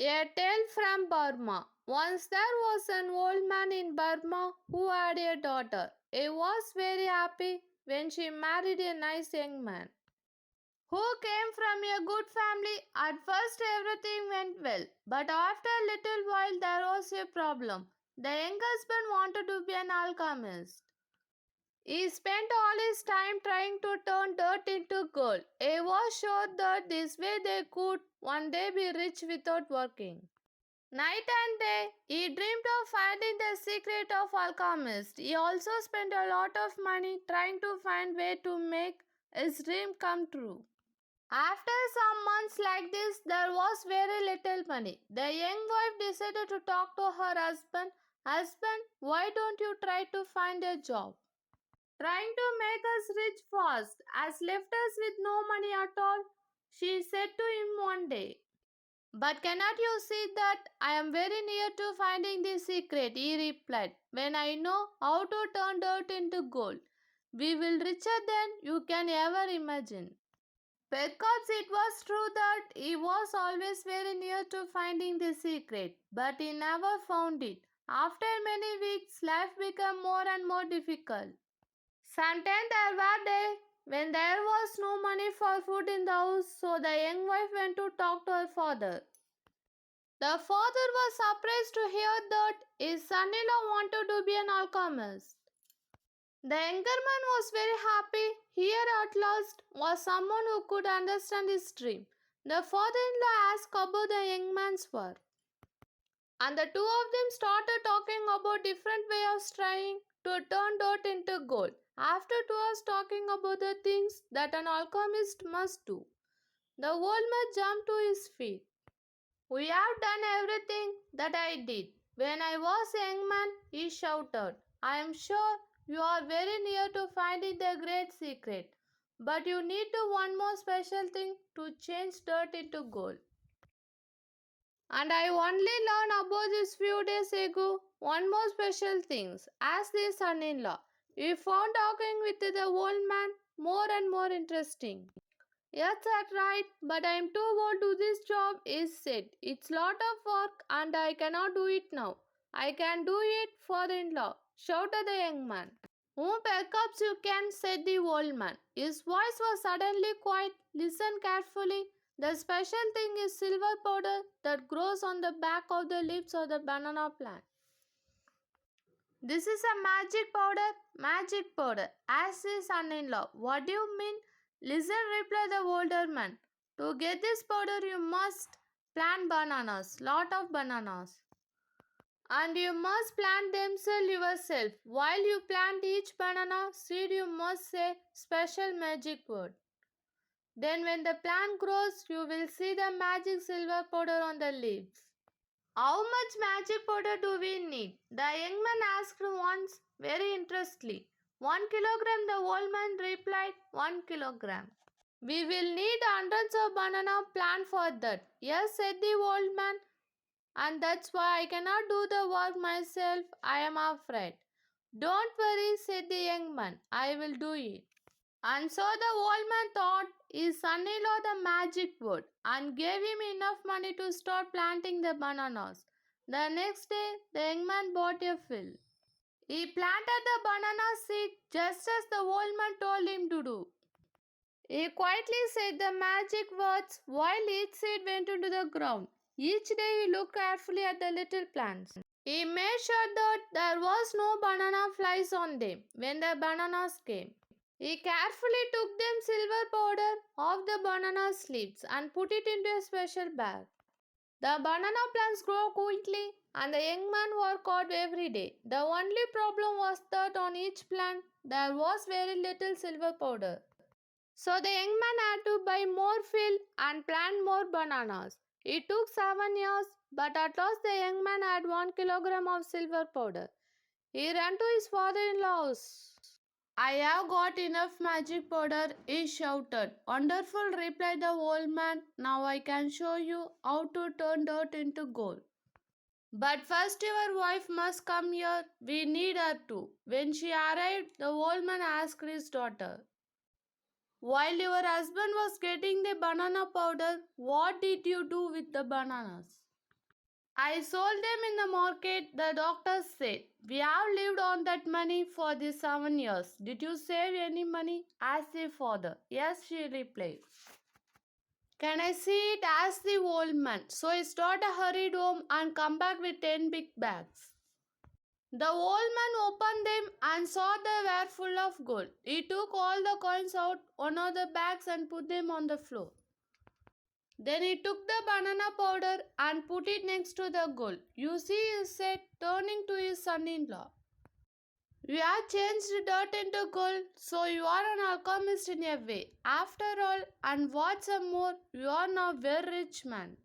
A tale from Burma. Once there was an old man in Burma who had a daughter. He was very happy when she married a nice young man who came from a good family. At first everything went well, but after a little while there was a problem. The young husband wanted to be an alchemist. He spent all his time trying to turn dirt into gold. He was sure that this way they could one day be rich without working. Night and day, he dreamed of finding the secret of alchemist. He also spent a lot of money trying to find way to make his dream come true. After some months like this, there was very little money. The young wife decided to talk to her husband. Husband, why don't you try to find a job? Trying to make us rich fast has left us with no money at all, she said to him one day. But cannot you see that I am very near to finding the secret? He replied. When I know how to turn dirt into gold, we will richer than you can ever imagine. Perhaps it was true that he was always very near to finding the secret, but he never found it. After many weeks, life became more and more difficult. Sometimes there were days when there was no money for food in the house, so the young wife went to talk to her father. The father was surprised to hear that his son-in-law wanted to be an alchemist. The younger man was very happy. Here at last was someone who could understand his dream. The father-in-law asked about the young man's work, and the two of them started talking about different ways of trying to turn dirt into gold. After 2 hours talking about the things that an alchemist must do, the old man jumped to his feet. We have done everything that I did. When I was a young man, he shouted, I am sure you are very near to finding the great secret, but you need to one more special thing to change dirt into gold. And I only learned about this few days ago. One more special thing. Asked the son-in-law. We found talking with the old man more and more interesting. Yes, that's right, but I am too old to this job, he said. It's lot of work and I cannot do it now. I can do it, father-in-law, shouted the young man. Perhaps you can, said the old man. His voice was suddenly quiet. Listen carefully. The special thing is silver powder that grows on the back of the leaves of the banana plant. This is a magic powder? Magic powder, asked his son-in-law. What do you mean? Listen, replied the older man. To get this powder, you must plant bananas, lot of bananas. And you must plant them yourself. While you plant each banana seed, you must say special magic word. Then when the plant grows, you will see the magic silver powder on the leaves. How much magic powder do we need? The young man asked once, very interestedly. 1 kilogram, the old man replied. 1 kilogram. We will need hundreds of banana plants for that. Yes, said the old man, and that's why I cannot do the work myself. I am afraid. Don't worry, said the young man. I will do it. And so the old man taught his son-in-law the magic word and gave him enough money to start planting the bananas. The next day, the young man bought a field. He planted the banana seed just as the old man told him to do. He quietly said the magic words while each seed went into the ground. Each day he looked carefully at the little plants. He made sure that there was no banana flies on them when the bananas came. He carefully took them silver powder off the banana leaves and put it into a special bag. The banana plants grew quickly and the young man worked hard every day. The only problem was that on each plant there was very little silver powder. So the young man had to buy more field and plant more bananas. It took 7 years, but at last the young man had 1 kilogram of silver powder. He ran to his father-in-law's. I have got enough magic powder, he shouted. Wonderful, replied the old man. Now I can show you how to turn dirt into gold. But first your wife must come here. We need her too. When she arrived, the old man asked his daughter, while your husband was getting the banana powder, what did you do with the bananas? I sold them in the market, the doctor said. We have lived on that money for these 7 years. Did you save any money? Asked the father. Yes, she replied. Can I see it? Asked the old man. So his daughter hurried home and come back with 10 big bags. The old man opened them and saw they were full of gold. He took all the coins out one of the bags and put them on the floor. Then he took the banana powder and put it next to the gold. You see, he said, turning to his son-in-law. You have changed dirt into gold, so you are an alchemist in a way. After all, and what's more, you are now a very rich man.